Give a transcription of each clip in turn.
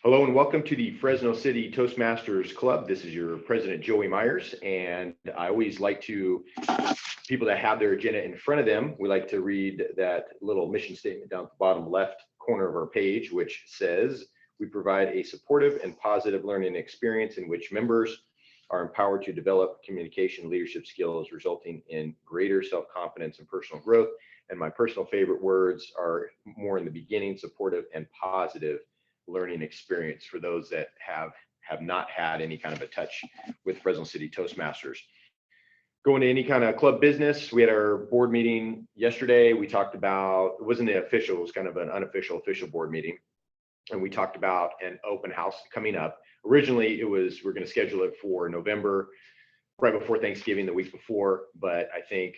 Hello and welcome to the Fresno City Toastmasters Club. This is your president, Joey Myers, and I always like to, people that have their agenda in front of them, we like to read that little mission statement down at the bottom left corner of our page, which says, we provide a supportive and positive learning experience in which members are empowered to develop communication leadership skills, resulting in greater self-confidence and personal growth. And my personal favorite words are more in the beginning, supportive and positive learning experience for those that have not had any kind of a touch with Fresno City Toastmasters. Going to any kind of club business, we had our board meeting yesterday. We talked about, it wasn't the official, it was kind of an unofficial official board meeting. And we talked about an open house coming up. Originally, it was, we're going to schedule it for November, right before Thanksgiving, the week before. But I think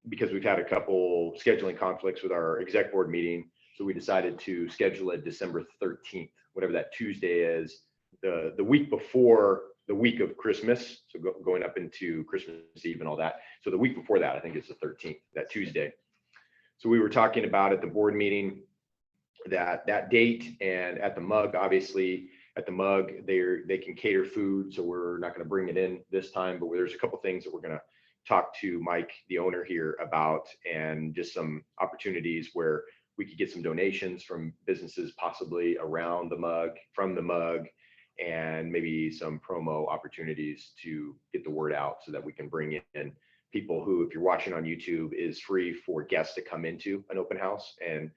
because we've had a couple scheduling conflicts with our exec board meeting, so we decided to schedule it December 13th, whatever that Tuesday is, the week before the week of Christmas. So going up into Christmas Eve and all that. So the week before that, I think it's the 13th, that Tuesday. So we were talking about at the board meeting that date, and at the Mug, obviously at the Mug, they can cater food. So we're not going to bring it in this time, but there's a couple things that we're going to talk to Mike, the owner here, about, and just some opportunities where we could get some donations from businesses possibly around the Mug, from the Mug, and maybe some promo opportunities to get the word out so that we can bring in people who, if you're watching on YouTube, is free for guests to come into an open house. And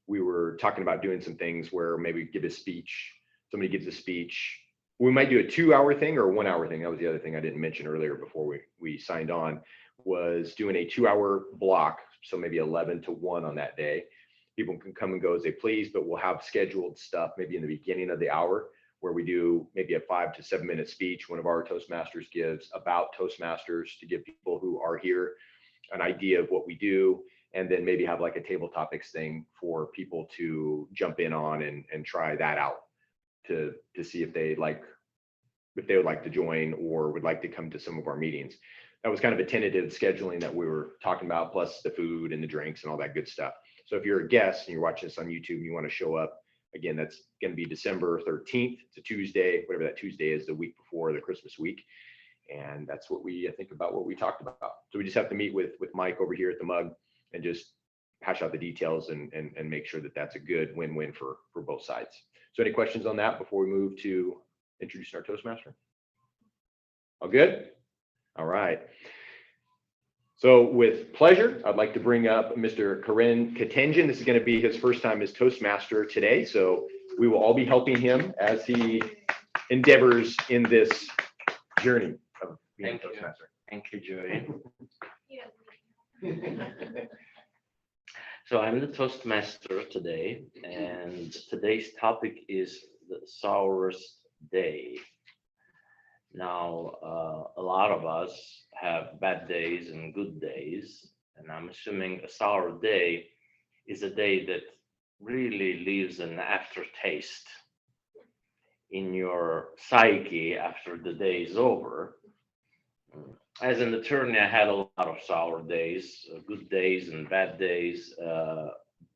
we were talking about doing some things where maybe give a speech, somebody gives a speech. We might do a 2-hour thing or a 1-hour thing. That was the other thing I didn't mention earlier before we signed on, was doing a 2-hour block. So maybe 11 to 1 on that day. People can come and go as they please, but we'll have scheduled stuff maybe in the beginning of the hour where we do maybe a 5 to 7 minute speech one of our Toastmasters gives about Toastmasters to give people who are here an idea of what we do, and then maybe have like a table topics thing for people to jump in on and try that out to see if they would like to join or would like to come to some of our meetings. That was kind of a tentative scheduling that we were talking about, plus the food and the drinks and all that good stuff. So if you're a guest and you're watching this on YouTube and you want to show up, again, that's going to be December 13th. It's a Tuesday, whatever that Tuesday is, the week before the Christmas week. And that's what I think about what we talked about. So we just have to meet with Mike over here at the Mug and just hash out the details and make sure that that's a good win-win for both sides. So any questions on that before we move to introducing our Toastmaster? All good? All right. So with pleasure, I'd like to bring up Mr. Karen Katenjan. This is going to be his first time as Toastmaster today. So we will all be helping him as he endeavors in this journey of being a Toastmaster. Thank you, Joey. So I'm the Toastmaster today, and today's topic is the Sourest Day. Now, a lot of us have bad days and good days, and I'm assuming a sour day is a day that really leaves an aftertaste in your psyche after the day is over. As an attorney, I had a lot of sour days, good days and bad days,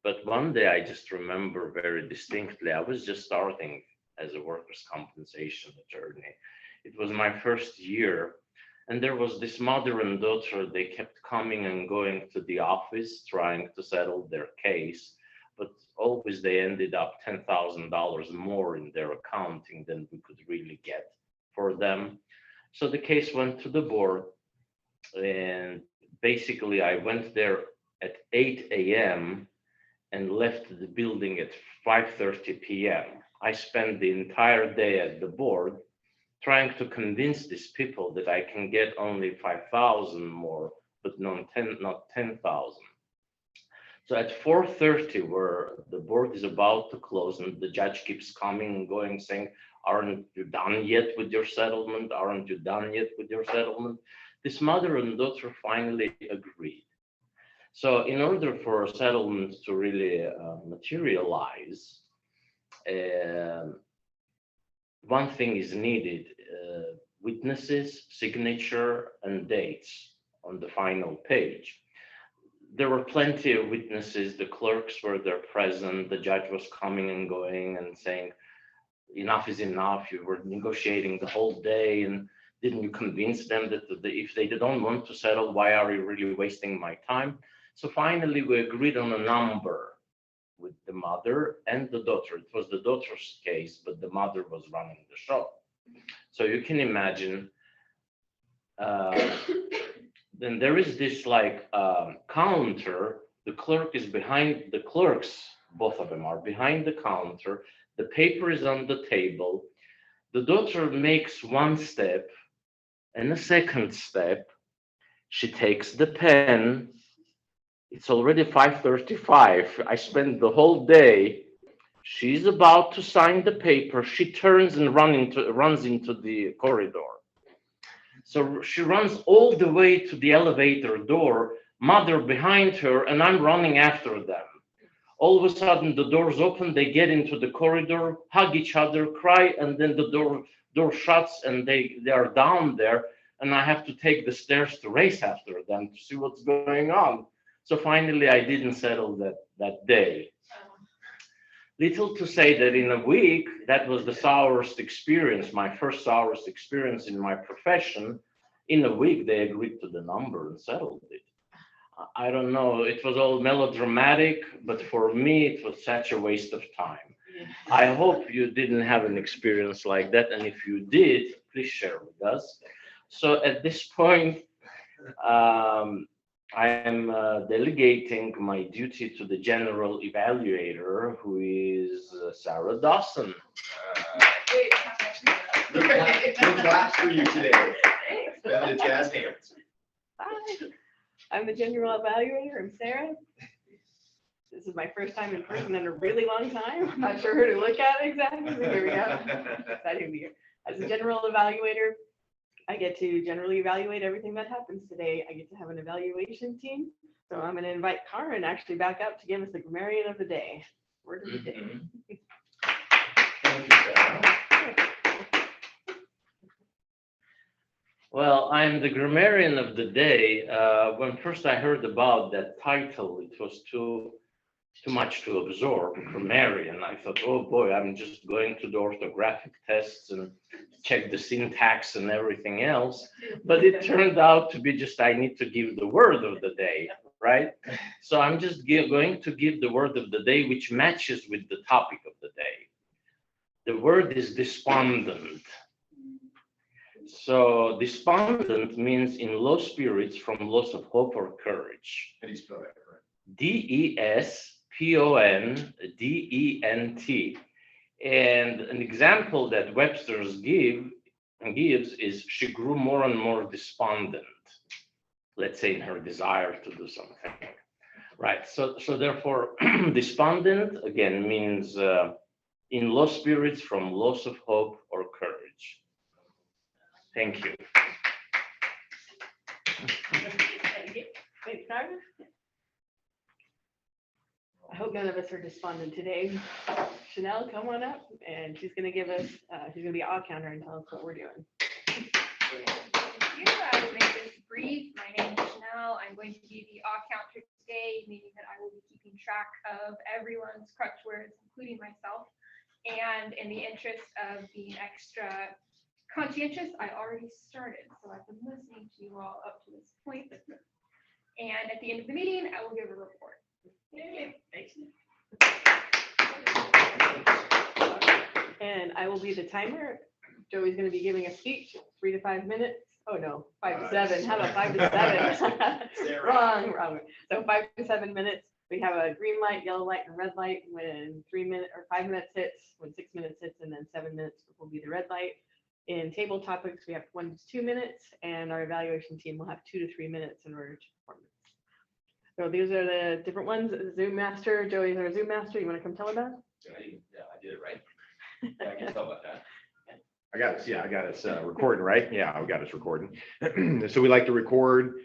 but one day I just remember very distinctly. I was just starting as a workers' compensation attorney. It was my first year, and there was this mother and daughter. They kept coming and going to the office trying to settle their case, but always they ended up $10,000 more in their accounting than we could really get for them. So the case went to the board, and basically I went there at 8 a.m. and left the building at 5:30 p.m. I spent the entire day at the board trying to convince these people that I can get only 5,000 more, but not 10,000. So at 4:30, where the board is about to close and the judge keeps coming and going saying, aren't you done yet with your settlement? Aren't you done yet with your settlement? This mother and daughter finally agreed. So in order for a settlement to really materialize, one thing is needed, witnesses, signature, and dates on the final page. There were plenty of witnesses. The clerks were there present. The judge was coming and going and saying, enough is enough. You were negotiating the whole day, and didn't you convince them that if they don't want to settle, why are you really wasting my time? So finally, we agreed on a number with the mother and the daughter. It was the daughter's case, but the mother was running the show. So you can imagine, then there is this like counter. The clerk is behind, the clerks, both of them are behind the counter. The paper is on the table. The daughter makes one step and a second step. She takes the pen. It's already 5:35. I spent the whole day. She's about to sign the paper. She turns and runs into the corridor. So she runs all the way to the elevator door, mother behind her, and I'm running after them. All of a sudden, the doors open, they get into the corridor, hug each other, cry, and then the door shuts, and they are down there, and I have to take the stairs to race after them to see what's going on. So finally, I didn't settle that day. Little to say that in a week, that was the sourest experience, my first sourest experience in my profession. In a week, they agreed to the number and settled it. I don't know, it was all melodramatic, but for me, it was such a waste of time. I hope you didn't have an experience like that, and if you did, please share with us. So at this point, I am delegating my duty to the general evaluator, who is Sarah Dawson. No claps for you today. The jazz hands. Hi, I'm the general evaluator. I'm Sarah. This is my first time in person in a really long time. I'm not sure who to look at exactly. Here we go. Excited to be here. As a general evaluator, I get to generally evaluate everything that happens today. I get to have an evaluation team. So I'm going to invite Karen actually back up to give us the grammarian of the day. Word of the day. Thank you, Sarah. Well, I'm the grammarian of the day. When first I heard about that title, it was too much to absorb, grammarian. I thought, oh boy, I'm just going to the orthographic tests and check the syntax and everything else. But it turned out to be just, I need to give the word of the day, right? So I'm just going to give the word of the day, which matches with the topic of the day. The word is despondent. So despondent means in low spirits from loss of hope or courage. How do you spell that? Despondent. And an example that Webster's gives is she grew more and more despondent, let's say in her desire to do something. Right, so therefore despondent again means in low spirits from loss of hope or courage. Thank you. Thanks, Karen. I hope none of us are despondent today. Chanel, come on up, and she's going to give us, she's going to be our counter and tell us what we're doing. Thank you. I will make this brief. My name is Chanel. I'm going to be the counter today, meaning that I will be keeping track of everyone's crutch words, including myself. And in the interest of being extra conscientious, I already started. So I've been listening to you all up to this point. And at the end of the meeting, I will give a report. Yay. And I will be the timer. Joey's going to be giving a speech, 3 to 5 minutes. Oh no, 5 to 7. How about 5 to 7? Wrong. So 5 to 7 minutes. We have a green light, yellow light, and red light. When 3 minutes or 5 minutes hits, when 6 minutes hits, and then 7 minutes will be the red light. In table topics, we have 1 to 2 minutes, and our evaluation team will have 2 to 3 minutes in order to perform this. So these are the different ones. Zoom master, Joey's our Zoom master. You want to come tell about? Yeah, I did it right. Yeah, I can tell about that. I got us. Yeah, I got us recording, right? Yeah, I got us recording. So we like to record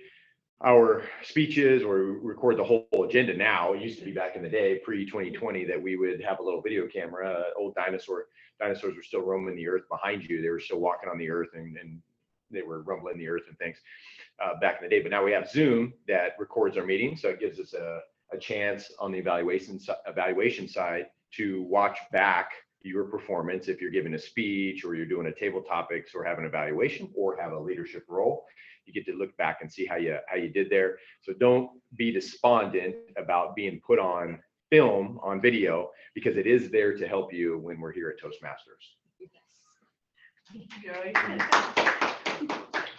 our speeches or record the whole agenda now. It used to be back in the day, pre-2020, that we would have a little video camera. Old dinosaurs were still roaming the earth behind you. They were still walking on the earth and they were rumbling the earth and things back in the day. But now we have Zoom that records our meetings. So it gives us a chance on the evaluation side to watch back your performance if you're giving a speech or you're doing a table topics or have an evaluation or have a leadership role. You get to look back and see how you did there. So don't be despondent about being put on film, on video, because it is there to help you when we're here at Toastmasters. Joey.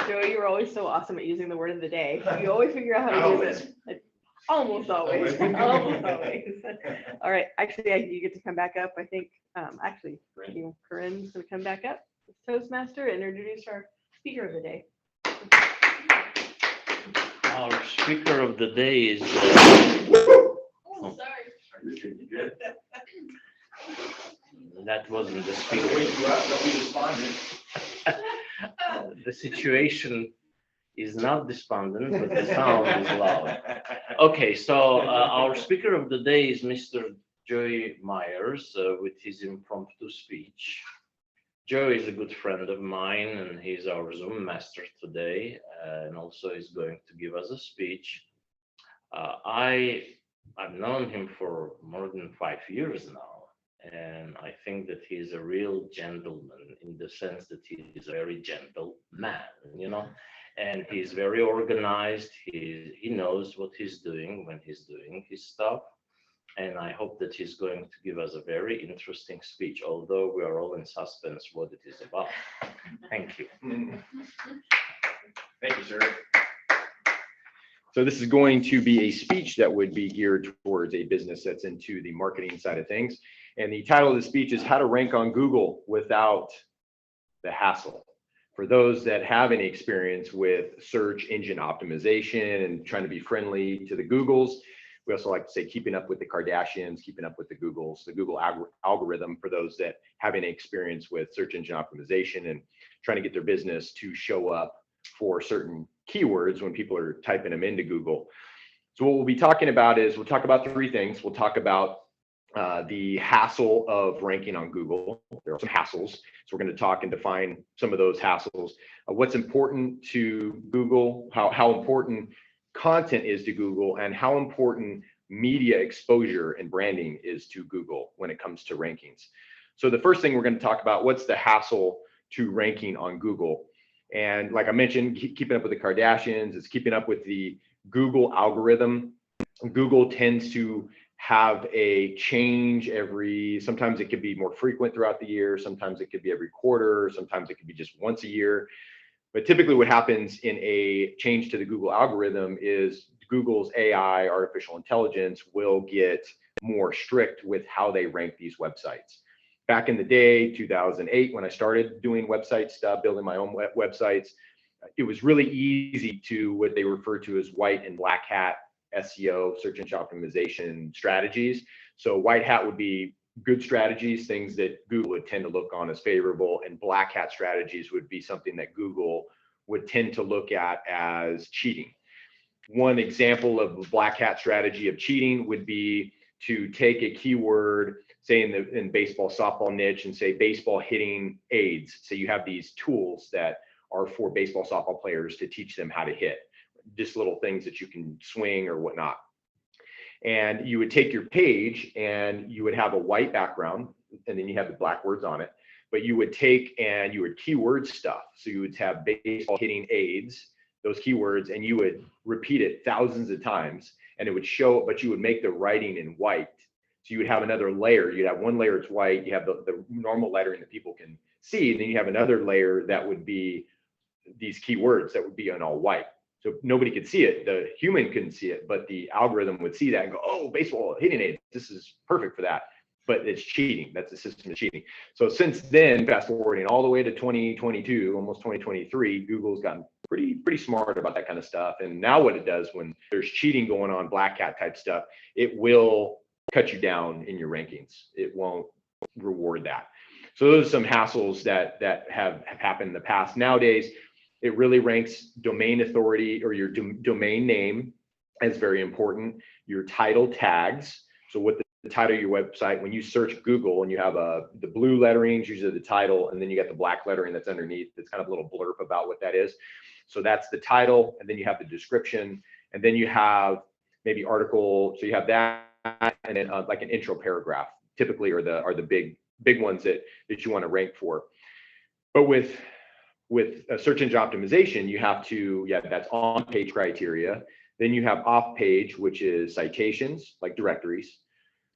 Joey, you're always so awesome at using the word of the day. You always figure out how to use it. Almost always. Almost always. All right. Actually, you get to come back up. I think actually, Corinne's going to come back up as Toastmaster and introduce our speaker of the day. Our speaker of the day is. Oh, sorry. That wasn't the speaker. The situation is not despondent, but the sound is loud. Okay, so our speaker of the day is Mr. Joey Myers with his impromptu speech. Joey is a good friend of mine, and he's our Zoom master today, and also is going to give us a speech. I've known him for more than 5 years now, and I think that he's a real gentleman in the sense that he is a very gentle man, you know, and he's very organized. He knows what he's doing when he's doing his stuff. And I hope that he's going to give us a very interesting speech, although we are all in suspense what it is about. Thank you. Thank you, sir. So this is going to be a speech that would be geared towards a business that's into the marketing side of things. And the title of the speech is How to Rank on Google Without the Hassle. For those that have any experience with search engine optimization and trying to be friendly to the Googles, we also like to say keeping up with the Kardashians, keeping up with the Googles, the Google algorithm for those that have any experience with search engine optimization and trying to get their business to show up for certain keywords when people are typing them into Google. So what we'll be talking about is we'll talk about 3 things. We'll talk about the hassle of ranking on Google. There are some hassles. So we're going to talk and define some of those hassles. What's important to Google, how important content is to Google, and how important media exposure and branding is to Google when it comes to rankings. So the first thing we're going to talk about, what's the hassle to ranking on Google? And like I mentioned, keeping up with the Kardashians, it's keeping up with the Google algorithm. Google tends to have a change sometimes it could be more frequent throughout the year, sometimes it could be every quarter, sometimes it could be just once a year. But typically what happens in a change to the Google algorithm is Google's AI, artificial intelligence, will get more strict with how they rank these websites. Back in the day, 2008, when I started doing website stuff, building my own websites, it was really easy to what they refer to as white and black hat SEO, search engine optimization strategies. So white hat would be good strategies, things that Google would tend to look on as favorable, and black hat strategies would be something that Google would tend to look at as cheating. One example of a black hat strategy of cheating would be to take a keyword, say in baseball, softball niche, and say baseball hitting aids. So you have these tools that are for baseball, softball players to teach them how to hit, just little things that you can swing or whatnot. And you would take your page and you would have a white background and then you have the black words on it, but you would take and you would keyword stuff. So you would have baseball hitting aids, those keywords, and you would repeat it thousands of times and it would show, but you would make the writing in white. So you would have another layer. You'd have one layer, it's white. You have the normal lettering that people can see. And then you have another layer that would be these keywords that would be on all white. So nobody could see it. The human couldn't see it, but the algorithm would see that and go, oh, baseball hitting aid, this is perfect for that. But it's cheating. That's the system of cheating. So since then, fast forwarding all the way to 2022, almost 2023, Google's gotten pretty smart about that kind of stuff. And now what it does when there's cheating going on, black hat type stuff, it will cut you down in your rankings. It won't reward that. So those are some hassles that have happened in the past. Nowadays, it really ranks domain authority or your domain name as very important. Your title tags. So what the title of your website, when you search Google and you have the blue lettering, usually the title, and then you got the black lettering that's underneath. It's kind of a little blurb about what that is. So that's the title, and then you have the description, and then you have maybe article. So you have that, and then like an intro paragraph typically are the big big ones that you want to rank for. But with search engine optimization, you have to, that's on page criteria. Then you have off page, which is citations, like directories,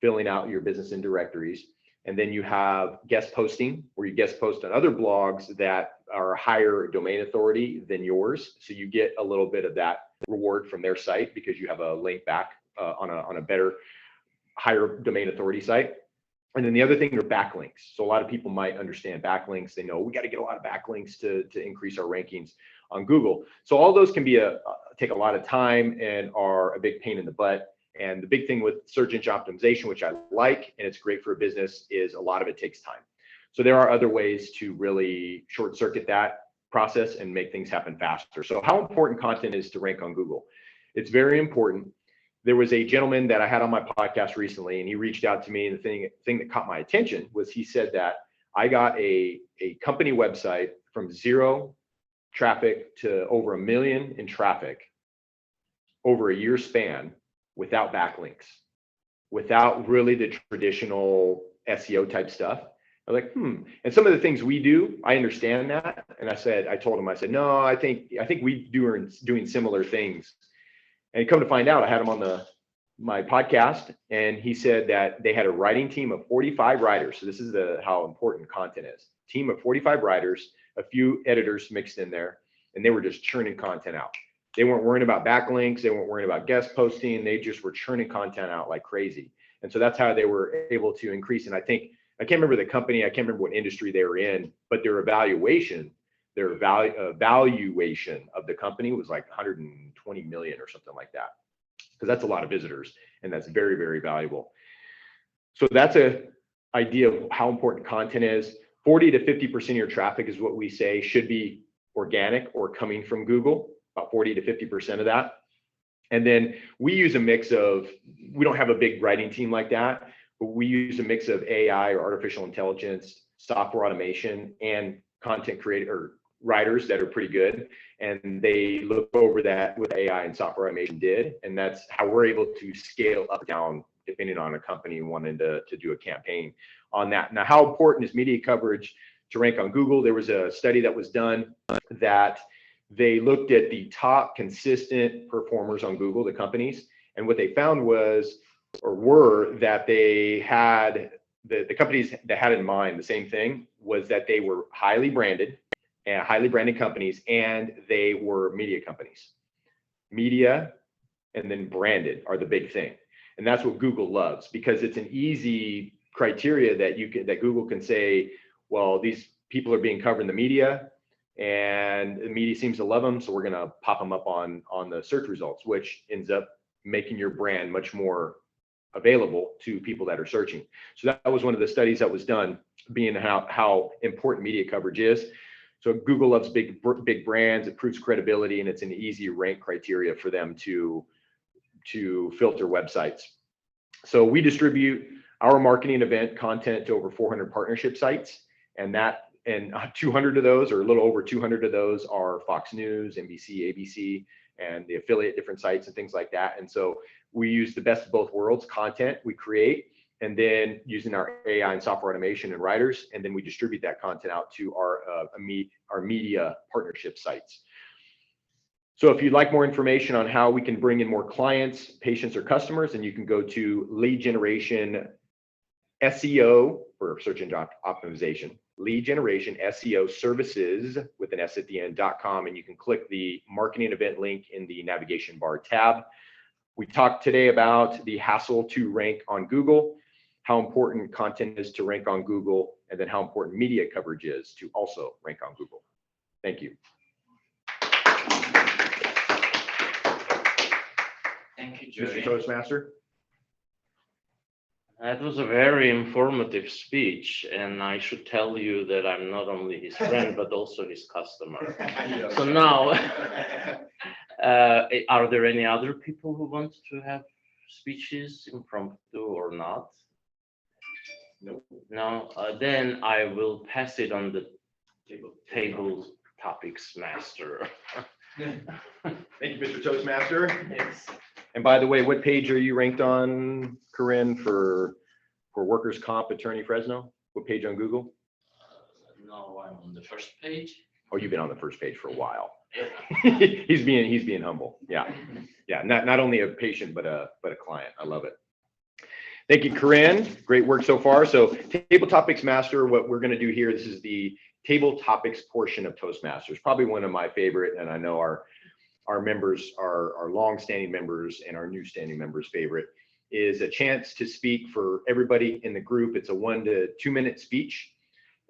filling out your business in directories. And then you have guest posting, where you guest post on other blogs that are higher domain authority than yours. So you get a little bit of that reward from their site because you have a link back on a better, higher domain authority site. And then the other thing are backlinks. So a lot of people might understand backlinks. They know we got to get a lot of backlinks to increase our rankings on Google. So all those can be take a lot of time and are a big pain in the butt. And the big thing with search engine optimization, which I like, and it's great for a business, is a lot of it takes time. So there are other ways to really short circuit that process and make things happen faster. So how important content is to rank on Google? It's very important. There was a gentleman that I had on my podcast recently, and he reached out to me, and the thing that caught my attention was he said that I got a company website from 0 traffic to over 1 million in traffic over a year span without backlinks, without really the traditional SEO type stuff. I'm like, And some of the things we do, I understand that. And I told him, no, I think we are doing similar things. And come to find out, I had him on my podcast, and he said that they had a writing team of 45 writers. So this is how important content is. Team of 45 writers, a few editors mixed in there, and they were just churning content out. They weren't worrying about backlinks. They weren't worrying about guest posting. They just were churning content out like crazy. And so that's how they were able to increase. And I can't remember the company, I can't remember what industry they were in, but their valuation of the company was like 120 million or something like that. Because that's a lot of visitors, and that's very, very valuable. So that's an idea of how important content is. 40 to 50% of your traffic is what we say should be organic or coming from Google. About 40 to 50% of that. And then we use a mix of, we don't have a big writing team like that, but we use a mix of AI or artificial intelligence, software automation, and content creator writers that are pretty good. And they look over that with AI and software automation did. And that's how we're able to scale up or down depending on a company wanting to do a campaign on that. Now, how important is media coverage to rank on Google? There was a study that was done that they looked at the top consistent performers on Google, the companies, and what they found were that they had, the companies that had in mind the same thing was that they were highly branded companies, and they were media companies. Media and then branded are the big thing. And that's what Google loves, because it's an easy criteria that Google can say, well, these people are being covered in the media, and the media seems to love them, so we're going to pop them up on the search results, which ends up making your brand much more available to people that are searching. So that was one of the studies that was done, being how important media coverage is. So Google loves big brands. It proves credibility, and it's an easy rank criteria for them to filter websites. So we distribute our marketing event content to over 400 partnership sites, and 200 of those, or a little over 200 of those, are Fox News, NBC, ABC, and the affiliate different sites and things like that. And so we use the best of both worlds content we create, and then using our AI and software automation and writers, and then we distribute that content out to our media partnership sites. So if you'd like more information on how we can bring in more clients, patients, or customers, then you can go to lead generation SEO for search engine optimization, lead generation SEO services with an S at the end.com, and you can click the marketing event link in the navigation bar tab. We talked today about the hassle to rank on Google, how important content is to rank on Google, and then how important media coverage is to also rank on Google. Thank you. Thank you, Joey. Mr. Toastmaster. That was a very informative speech, and I should tell you that I'm not only his friend, but also his customer. So now, are there any other people who want to have speeches, impromptu or not? No. Then I will pass it on the table topics master. Thank you, Mr. Toastmaster. Yes. And by the way, what page are you ranked on, Corinne, for workers' comp attorney Fresno? What page on Google? No, I'm on the first page. Oh, you've been on the first page for a while. He's being humble. Yeah. Yeah. Not only a patient, but a client. I love it. Thank you, Corinne. Great work so far. So Table Topics Master, what we're going to do here, this is the table topics portion of Toastmasters, probably one of my favorite, and I know our members, our long-standing members and our new standing members' favorite, is a chance to speak for everybody in the group. It's a 1 to 2 minute speech.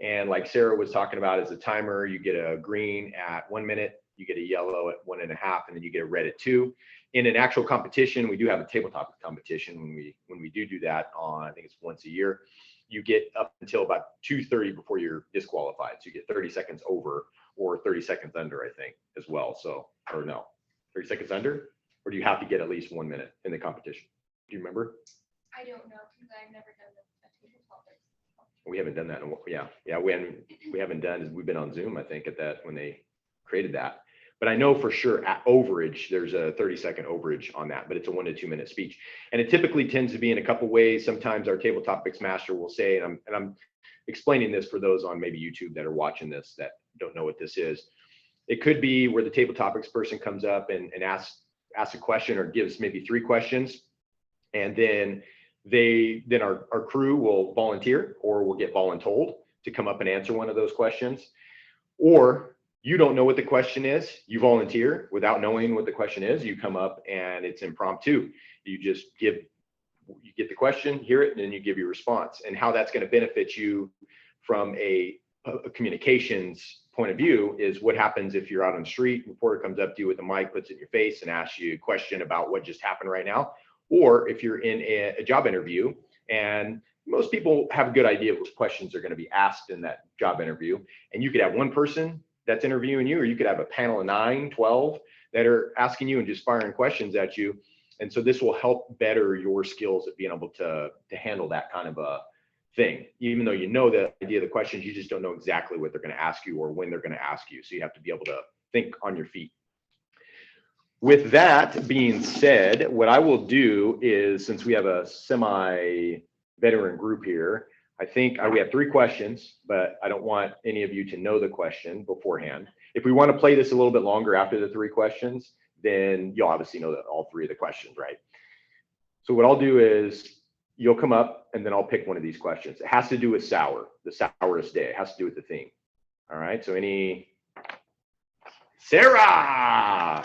And like Sarah was talking about, as a timer, you get a green at 1 minute, you get a yellow at 1.5, and then you get a red at 2. In an actual competition, we do have a tabletop competition when we do that on, I think it's once a year. You get up until about 2:30 before you're disqualified. So you get 30 seconds over or 30 seconds under, I think, as well. So, or no, 30 seconds under, or do you have to get at least 1 minute in the competition? Do you remember? I don't know, because I've never done a table topics. We haven't done that in a while. Yeah, we haven't done, we've been on Zoom, I think, at that when they created that. But I know for sure at overage, there's a 30-second overage on that, but it's a 1 to 2 minute speech. And it typically tends to be in a couple ways. Sometimes our Table Topics Master will say, and I'm explaining this for those on maybe YouTube that are watching this that don't know what this is. It could be where the Table Topics person comes up and asks a question or gives maybe 3 questions. And then our crew will volunteer or will get voluntold to come up and answer one of those questions. Or you don't know what the question is, you volunteer without knowing what the question is, you come up and it's impromptu. You just you get the question, hear it, and then you give your response. And how that's going to benefit you from a communications point of view is what happens if you're out on the street, reporter comes up to you with a mic, puts it in your face and asks you a question about what just happened right now. Or if you're in a job interview, and most people have a good idea of what questions are going to be asked in that job interview, and you could have one person that's interviewing you, or you could have a panel of 9, 12 that are asking you and just firing questions at you. And so this will help better your skills at being able to handle that kind of a thing. Even though you know the idea of the questions, you just don't know exactly what they're going to ask you or when they're going to ask you. So you have to be able to think on your feet. With that being said, what I will do is, since we have a semi-veteran group here, I think we have 3 questions, but I don't want any of you to know the question beforehand. If we want to play this a little bit longer after the 3 questions, then you'll obviously know that all 3 of the questions, right? So what I'll do is you'll come up and then I'll pick one of these questions. It has to do with the sourest day. It has to do with the theme. All right, so Sarah.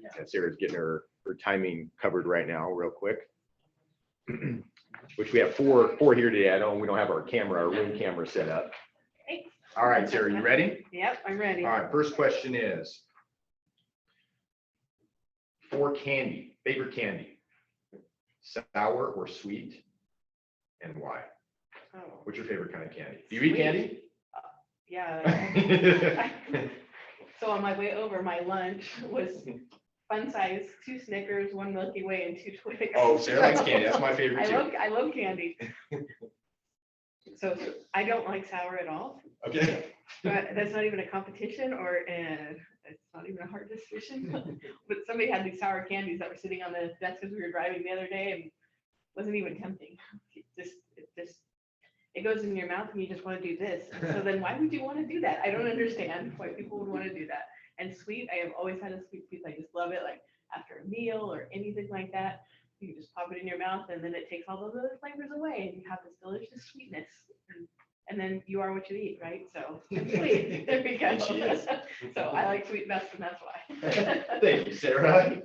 Yeah, Sarah's getting her timing covered right now, real quick. Which we have four here today. We don't have our room camera set up. All right, Sarah, you ready? Yep, I'm ready. All right, first question is for candy, favorite candy, sour or sweet, and why? Oh. What's your favorite kind of candy? Do you eat candy? Yeah. So on my way over, my lunch was fun size, 2 Snickers, 1 Milky Way, and 2 Twix. Oh, Sarah likes candy. That's my favorite too. I love candy. So I don't like sour at all. Okay. But that's not even a competition, or it's not even a hard decision. But somebody had these sour candies that were sitting on the desk as we were driving the other day, and it wasn't even tempting. It goes in your mouth and you just want to do this. And so then why would you want to do that? I don't understand why people would want to do that. And sweet, I have always had a sweet tooth. I just love it. Like after a meal or anything like that, you can just pop it in your mouth and then it takes all those other flavors away and you have this delicious sweetness. And then you are what you eat, right? So sweet. There we go. So I like sweet best, and that's why. Thank you, Sarah.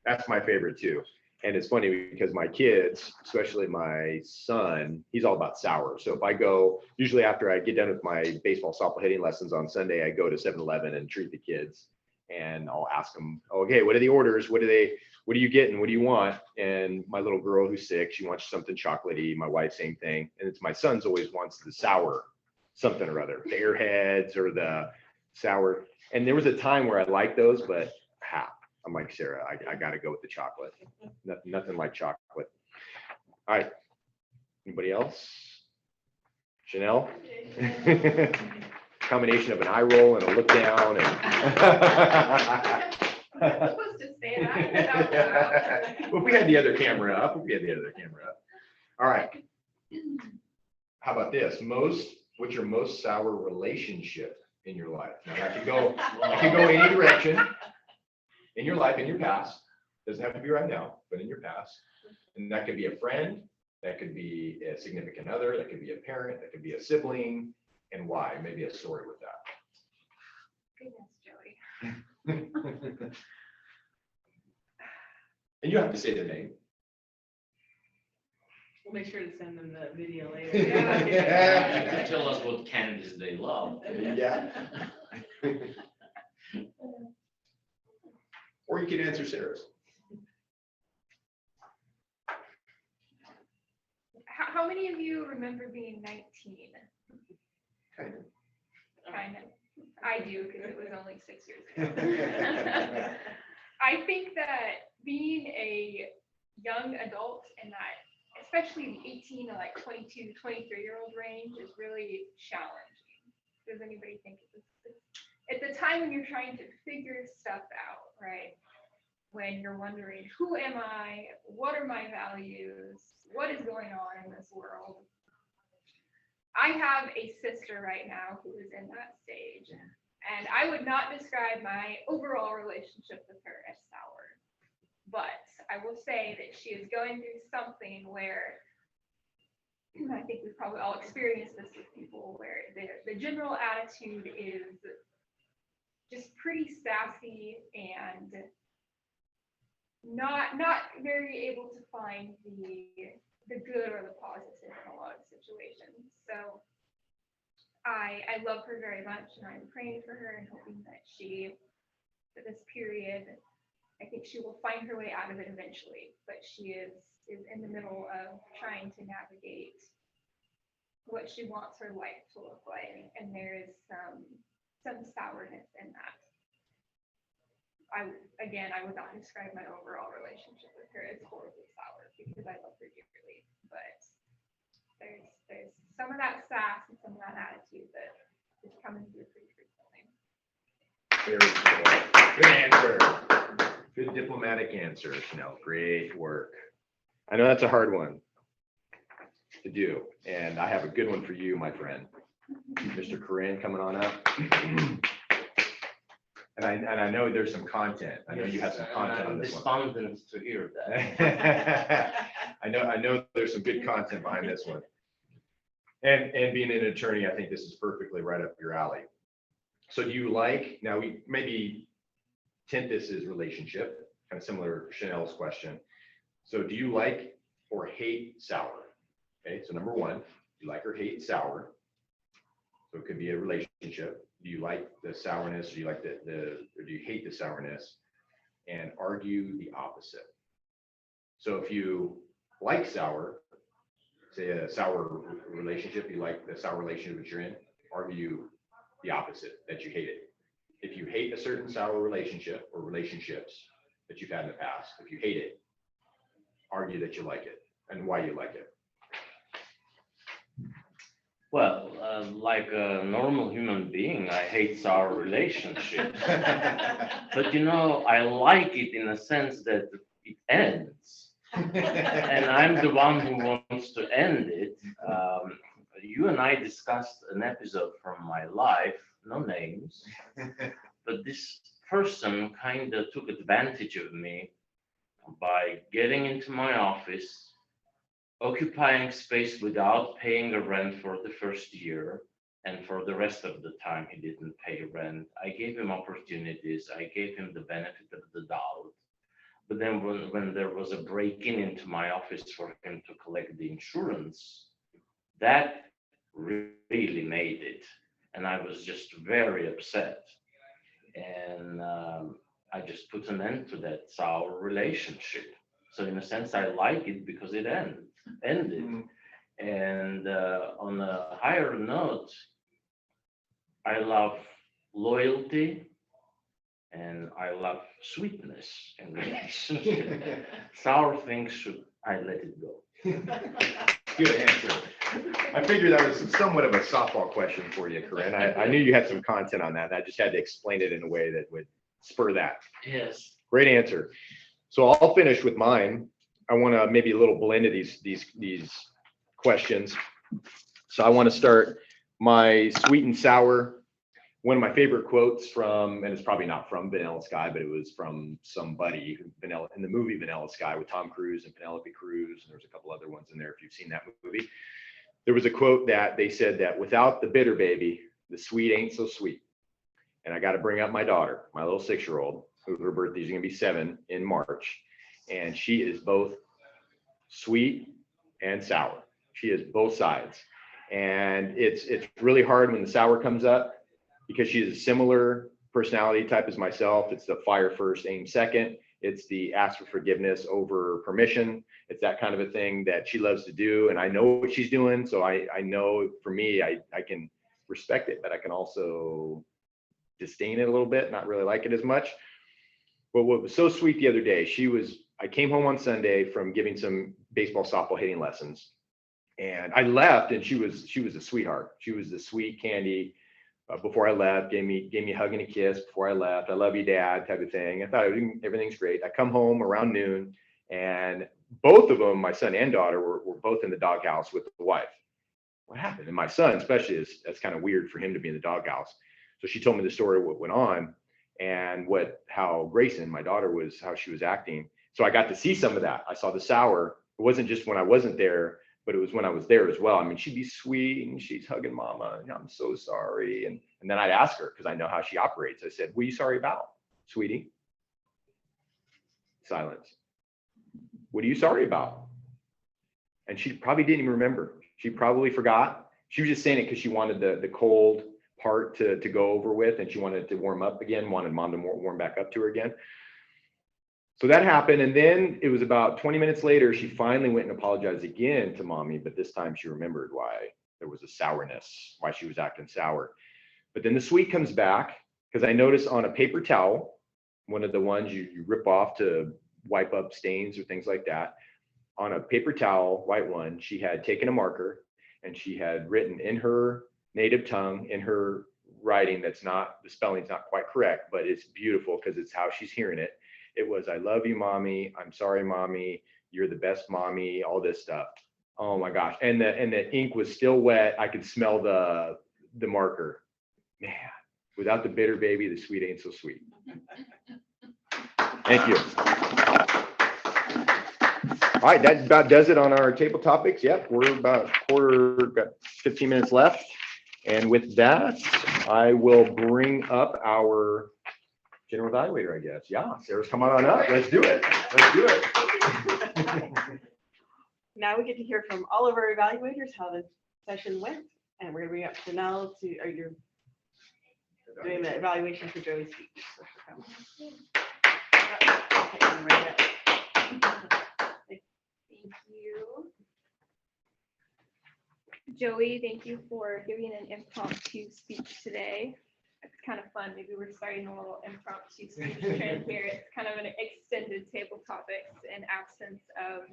That's my favorite too. And it's funny because my kids, especially my son, he's all about sour. So if I go, usually after I get done with my baseball softball hitting lessons on Sunday, I go to 7-Eleven and treat the kids. And I'll ask them, okay, what are the orders? What are you getting? What do you want? And my little girl who's 6, she wants something chocolatey. My wife, same thing. And it's my son's always wants the sour something or other, the Airheads or the sour. And there was a time where I liked those, but I'm like, Sarah, I got to go with the chocolate. Nothing like chocolate. All right. Anybody else? Chanel? Combination of an eye roll and a look down. I'm supposed to say say that out loud. Well, if we had the other camera up, All right. How about this? What's your most sour relationship in your life? Now that could go any direction in your life, in your past. Doesn't have to be right now, but in your past. And that could be a friend, that could be a significant other, that could be a parent, that could be a sibling, and why? Maybe a story with Goodness, Joey. that. And you have to say their name. We'll make sure to send them the video You later. can tell us what candies they love. Yeah. Or you can answer Sarah's. How many of you remember being 19? Kind Kind of. I do, because it was only 6 years ago. I think that being a young adult in that, especially the 18 to like 22, 23-year-old range is really challenging. Does anybody think it's the time when you're trying to figure stuff out, right? When you're wondering, who am I? What are my values? What is going on in this world? I have a sister right now who is in that stage, and I would not describe my overall relationship with her as sour. But I will say that she is going through something where I think we've probably all experienced this with people, where the general attitude is just pretty sassy and not very able to find the good or the positive in a lot of situations. So I love her very much, and I'm praying for her and hoping that this period, I think she will find her way out of it eventually, but she is in the middle of trying to navigate what she wants her life to look like, and there is some sourness in that. I would not describe my overall relationship with her as horribly sour, because I love her dearly, but there's some of that sass and some of that attitude that is coming through pretty frequently. Very cool. Good answer. Good diplomatic answer, Chanel. Great work. I know that's a hard one to do, and I have a good one for you, my friend. Mr. Corinne coming on up. And I know there's some content. I know you have some content on this one. Despondent to hear that. I know there's some good content behind this one. And being an attorney, I think this is perfectly right up your alley. So do you like, now we maybe tint this as relationship, kind of similar to Chanel's question. So do you like or hate sour? Okay, so number one, do you like or hate sour? So it could be a relationship. Do you like the sourness? Do you like or do you hate the sourness? And argue the opposite. So if you like sour, say a sour relationship, you like the sour relationship that you're in, argue the opposite, that you hate it. If you hate a certain sour relationship or relationships that you've had in the past, if you hate it, argue that you like it and why you like it. Well, like a normal human being, I hate sour relationships. But I like it in a sense that it ends. And I'm the one who wants to end it. You and I discussed an episode from my life, no names, but this person kind of took advantage of me by getting into my office, occupying space without paying the rent for the first year, and for the rest of the time he didn't pay rent. I gave him opportunities, I gave him the benefit of the doubt. But then when there was a break-in into my office for him to collect the insurance, that really made it. And I was just very upset. And I just put an end to that sour relationship. So in a sense, I like it because it ended. And on a higher note, I love loyalty and I love sweetness in relationship. Sour things I let it go. Good answer. I figured that was somewhat of a softball question for you, Corinne. I knew you had some content on that. I just had to explain it in a way that would spur that. Yes. Great answer. So I'll finish with mine. I want to maybe a little blend of these questions. So I want to start my sweet and sour. One of my favorite quotes from, and it's probably not from Vanilla Sky, but it was from somebody in the movie Vanilla Sky with Tom Cruise and Penelope Cruz, and there's a couple other ones in there if you've seen that movie. There was a quote that they said that without the bitter baby, the sweet ain't so sweet. And I got to bring up my daughter, my little 6-year-old, who her birthday is going to be 7 in March, and she is both sweet and sour. She is both sides, and it's really hard when the sour comes up, because she is a similar personality type as myself. It's the fire first, aim second. It's the ask for forgiveness over permission. It's that kind of a thing that she loves to do. And I know what she's doing. So I know for me, I can respect it, but I can also disdain it a little bit, not really like it as much. But what was so sweet the other day, I came home on Sunday from giving some baseball, softball hitting lessons. And I left, and she was a sweetheart. She was the sweet candy. Before I left, gave me a hug and a kiss before I left. I love you, Dad, type of thing. I thought everything's great. I come home around noon, and both of them, my son and daughter, were both in the doghouse with the wife. What happened? And my son, especially, that's kind of weird for him to be in the doghouse. So she told me the story of what went on, and how Grayson, my daughter, how she was acting. So I got to see some of that. I saw the sour. It wasn't just when I wasn't there, but it was when I was there as well. I mean, she'd be sweet and she's hugging mama, and I'm so sorry. And then I'd ask her, because I know how she operates. I said, what are you sorry about, sweetie? Silence. What are you sorry about? And she probably didn't even remember. She probably forgot. She was just saying it because she wanted the cold part to go over with, and she wanted to warm up again, wanted mom to warm back up to her again. So that happened, and then it was about 20 minutes later, she finally went and apologized again to mommy, but this time she remembered why there was a sourness, why she was acting sour. But then the sweet comes back, because I noticed on a paper towel, one of the ones you rip off to wipe up stains or things like that, on a paper towel, white one, she had taken a marker and she had written in her native tongue, in her writing the spelling's not quite correct, but it's beautiful because it's how she's hearing it. It was, I love you, mommy. I'm sorry, mommy. You're the best mommy, all this stuff. Oh my gosh. And the ink was still wet. I could smell the marker. Man, without the bitter baby, the sweet ain't so sweet. Thank you. All right, that about does it on our table topics. Yep, we're about got 15 minutes left. And with that, I will bring up our general evaluator, I guess. Yeah, Sarah's come on up. Let's do it. Now we get to hear from all of our evaluators how the session went, and we're gonna bring up Janelle you're doing the evaluation for Joey's speech. Thank you. Joey, thank you for giving an impromptu speech today. It's kind of fun. Maybe we're starting a little impromptu speech trend here. It's kind of an extended table topics in absence of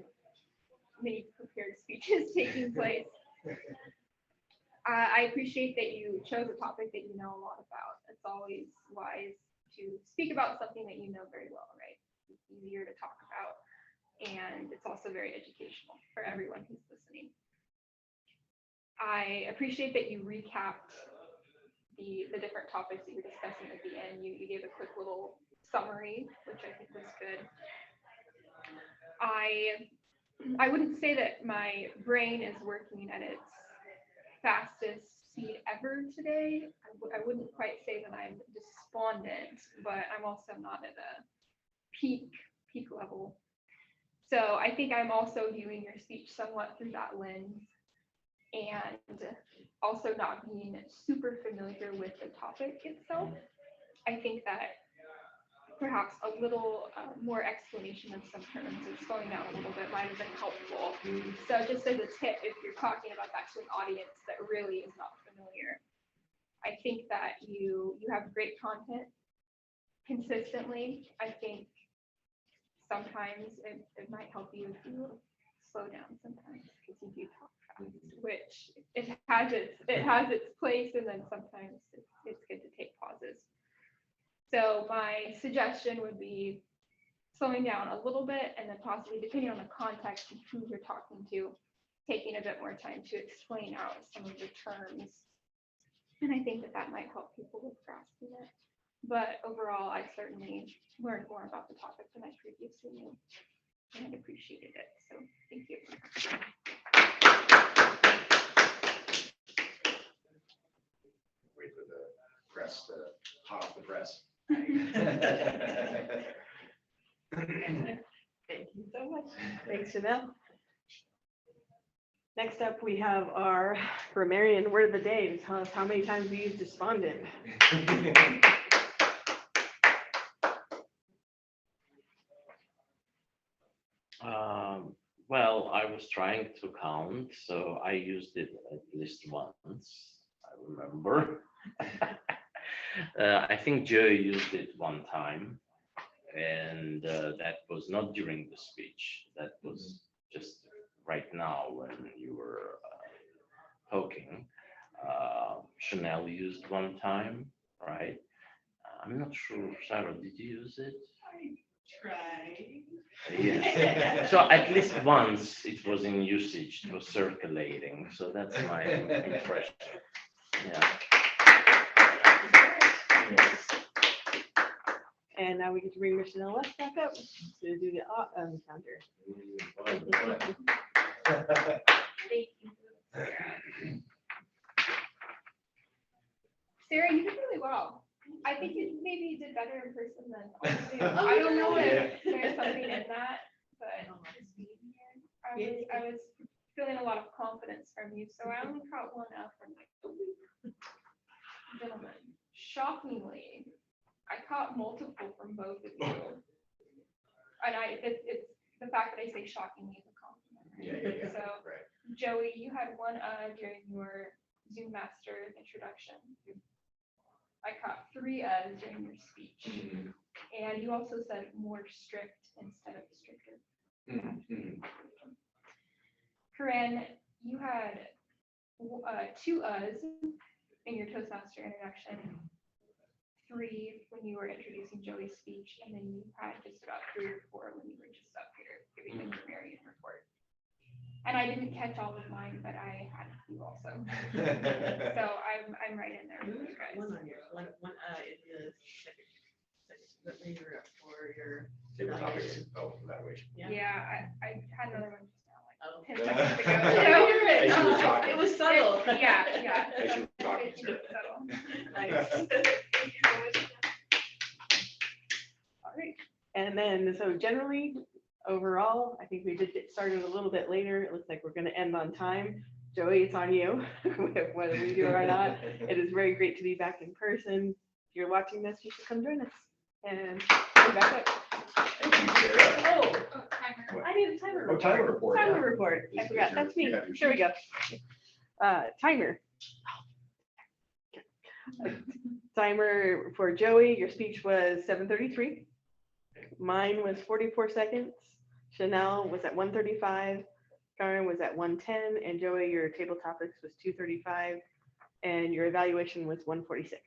many prepared speeches taking place. I appreciate that you chose a topic that you know a lot about. It's always wise to speak about something that you know very well, right? It's easier to talk about, and it's also very educational for everyone who's listening. I appreciate that you recapped the different topics that you're discussing at the end. You gave a quick little summary, which I think was good. I wouldn't say that my brain is working at its fastest speed ever today. I wouldn't quite say that I'm despondent, but I'm also not at a peak level. So I think I'm also viewing your speech somewhat through that lens, and also not being super familiar with the topic itself. I think that perhaps a little more explanation of some terms and slowing down a little bit might have been helpful. So just as a tip, if you're talking about that to an audience that really is not familiar, I think that you have great content consistently. I think sometimes it might help you if you slow down sometimes, because you do talk fast, which it has its place, and then sometimes it's good to take pauses. So my suggestion would be slowing down a little bit, and then possibly, depending on the context of who you're talking to, taking a bit more time to explain out some of the terms. And I think that that might help people with grasping it. But overall, I certainly learned more about the topic than I previously knew and appreciated it. So thank you. Wait for the press, hot off the press. Thank you so much. Thanks, Chanel. Next up, we have our grammarian word of the day to tell us how many times we use despondent. Well, I was trying to count, so I used it at least once, I remember. I think Joe used it one time, and that was not during the speech. That was just right now when you were talking. Chanel used one time, right? I'm not sure, Sarah, did you use it? Try. Yes. So at least once it was in usage, it was circulating. So that's my impression. Yeah. And now we get to bring Chanel West back up to do the counter. Thank you. Sarah, you did really well. I think you maybe did better in person than on Zoom. I don't know if there's something in that, but I was feeling a lot of confidence from you, so I only caught one F from my gentlemen. Shockingly, I caught multiple from both of you. And it's the fact that I say shockingly is a compliment. Yeah. So, Right. Joey, you had one during your Zoom Master introduction. I caught 3 during your speech. And you also said more strict instead of stricter. Corinne, you had 2 in your Toastmaster introduction, 3 when you were introducing Joey's speech, and then you had just about 3 or 4 when you were just up here giving the grammarian report. And I didn't catch all of mine, but I had a few also. So I'm right in there with you guys. One on your, one in the second, that when you were up for your Table topics. evaluation. Oh, evaluation. Yeah, I had another one just now, like Oh. 10 seconds ago. As you were talking. It was subtle. Yeah. As you were talking, It's Sarah. subtle. Nice. All right. And then, so generally, overall, I think we did get started a little bit later. It looks like we're going to end on time. Joey, it's on you, whether we do it or not. It is very great to be back in person. If you're watching this, you should come join us. And we're back up. Thank you, Sarah. Oh, Timer. I need a timer Oh, report. timer report. yeah. Timer report. I forgot. That's me. You have your Here we go. Timer. Timer for Joey, your speech was 7:33. Mine was 44 seconds. Chanel was at 1:35. Karen was at 1:10. And Joey, your table topics was 2:35. And your evaluation was 1:46.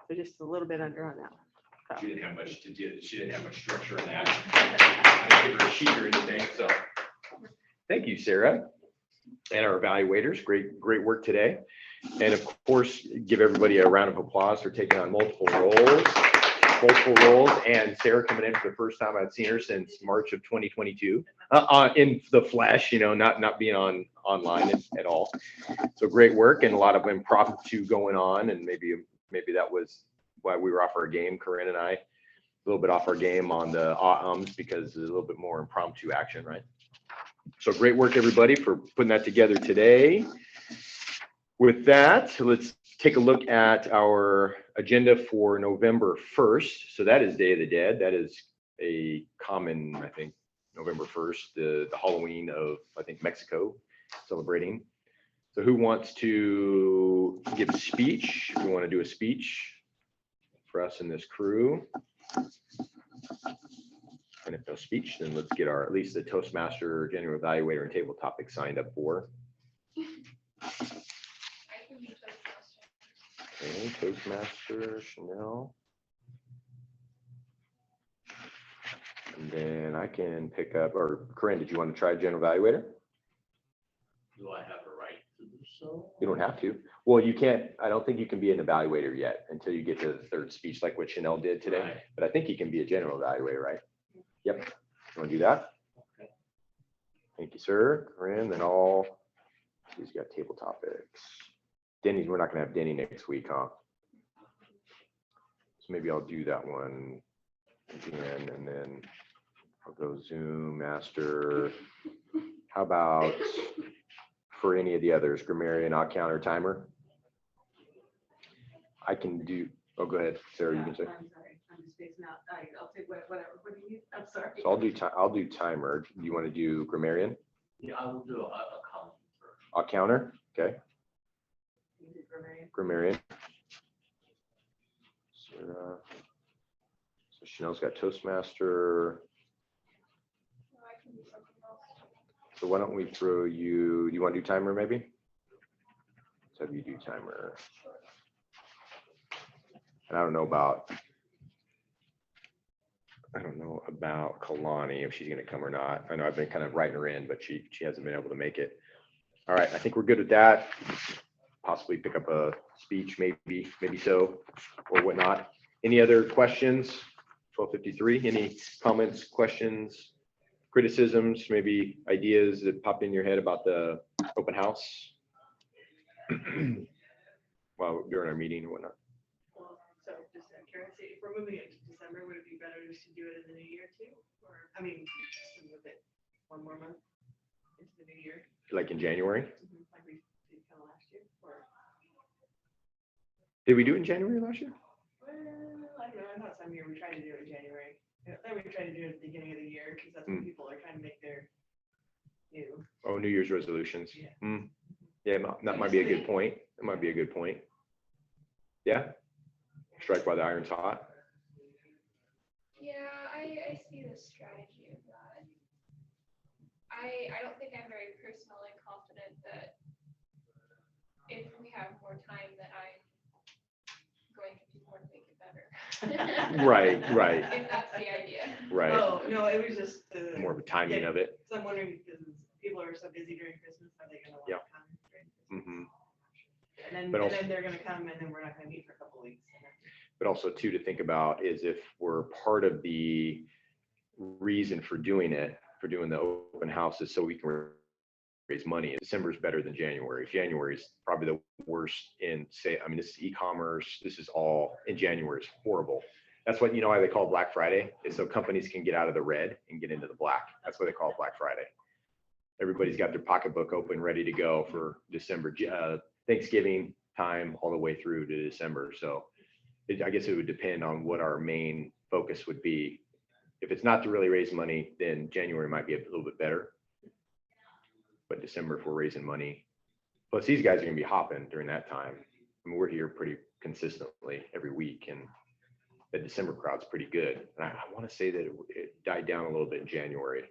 So just a little bit under on that. She didn't have much to do. She didn't have much structure in that. I didn't give her a sheet or anything, so. Thank you, Sarah. And our evaluators, great work today. And of course, give everybody a round of applause for taking on multiple roles. And Sarah coming in for the first time. I've seen her since March of 2022 in the flesh, not being online at all. So great work and a lot of impromptu going on. And maybe that was why we were off our game, Corinne and I, a little bit off our game on the ums because there's a little bit more impromptu action, right? So great work, everybody, for putting that together today. With that, let's take a look at our agenda for November 1st. So that is Day of the Dead. That is a common, I think, November 1st, the Halloween of, I think, Mexico celebrating. So who wants to give a speech? We want to do a speech for us in this crew. And if no speech, then let's get at least the Toastmaster, General Evaluator, and table topic signed up for. Okay, Toastmaster, Chanel. And then I can pick up, or Corinne, did you want to try general evaluator? Do I have a right to do so? You don't have to. Well, you can't, I don't think you can be an evaluator yet until you get to the third speech, like what Chanel did today. Right. But I think you can be a general evaluator, right? Yep. You want to do that? Okay. Thank you, sir. Corinne, then she's got table topics. Denny's, we're not gonna have Denny next week, huh? So maybe I'll do that one again, and then I'll go Zoom, master. How about for any of the others, grammarian, odd counter, timer? I can do, oh, go ahead, Sarah, you can say. I'm sorry, I'm just spacing out. I'll take whatever, what do you need? I'm sorry. So I'll do timer. Do you want to do grammarian? Yeah, I will do a count first. Odd counter, okay, You did grammarian. grammarian. Sarah. So Chanel's got Toastmaster. I can do something else. So why don't we throw you, do you want to do timer maybe? Let's have you do timer. And I don't know about Kalani, if she's gonna come or not. I know I've been kind of writing her in, but she hasn't been able to make it. All right, I think we're good with that. Possibly pick up a speech, maybe so, or whatnot. Any other questions? 12:53, any comments, questions, criticisms, maybe ideas that popped in your head about the open house? While during our meeting or whatnot. Well, so just out of curiosity, if we're moving it to December, would it be better just to do it in the new year too? Or, I mean, just to move it one more month into the new year, Like in January? like we did kind of last year, or? Did we do it in January last year? Well, I don't know, I thought some year we tried to do it in January. Then we tried to do it at the beginning of the year, because that's when people are trying to make their new. Oh, New Year's resolutions. Yeah. Yeah, that might be a good point. That might be a good point. Yeah. Strike while the iron's hot. Yeah, I see the strategy of that. I don't think I'm very personally confident that if we have more time that I'm going to do more to make it better. Right. If that's the idea. Right. Oh, no, it was just. More of a timing of it. So I'm wondering, because people are so busy during Christmas, are they gonna want Yeah. to come during Christmas? Mhm. And But then, also- and then they're gonna come, and then we're not gonna meet for a couple of weeks. But also too, to think about is if we're part of the reason for doing it, for doing the open house is so we can raise money. December is better than January. January is probably the worst in this is e-commerce. This is all in January is horrible. That's what, why they call it Black Friday is so companies can get out of the red and get into the black. That's why they call it Black Friday. Everybody's got their pocketbook open, ready to go for December, Thanksgiving time, all the way through to December. So I guess it would depend on what our main focus would be. If it's not to really raise money, then January might be a little bit better. But December, if we're raising money, plus these guys are gonna be hopping during that time. I mean, we're here pretty consistently every week, and the December crowd's pretty good. And I want to say that it died down a little bit in January.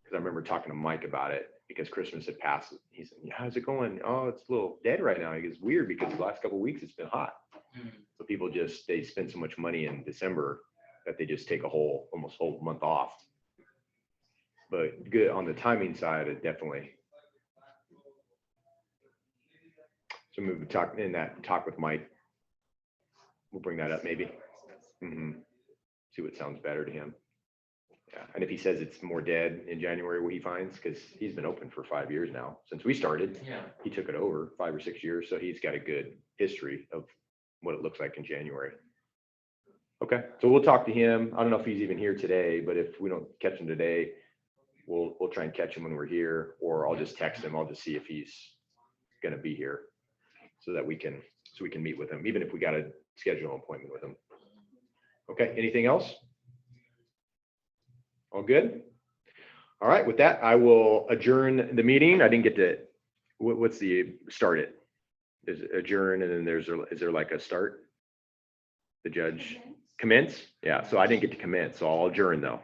Because I remember talking to Mike about it because Christmas had passed. He said, how's it going? Oh, it's a little dead right now. He goes, weird because the last couple of weeks it's been hot. So people they spend so much money in December that they just take almost whole month off. But good on the timing side, it definitely. So maybe talk with Mike. We'll bring that up maybe. See what sounds better to him. Yeah, and if he says it's more dead in January, what he finds, because he's been open for 5 years now since we started. Yeah. He took it over 5 or 6 years, so he's got a good history of what it looks like in January. Okay, so we'll talk to him. I don't know if he's even here today, but if we don't catch him today, we'll try and catch him when we're here, or I'll just text him. I'll just see if he's gonna be here, so that we can meet with him, even if we got to schedule an appointment with him. Okay, anything else? All good? All right, with that, I will adjourn the meeting. I didn't get to, what's the start it? Is it adjourn and then is there like a start? The judge commence? Yeah, so I didn't get to commence, so I'll adjourn though.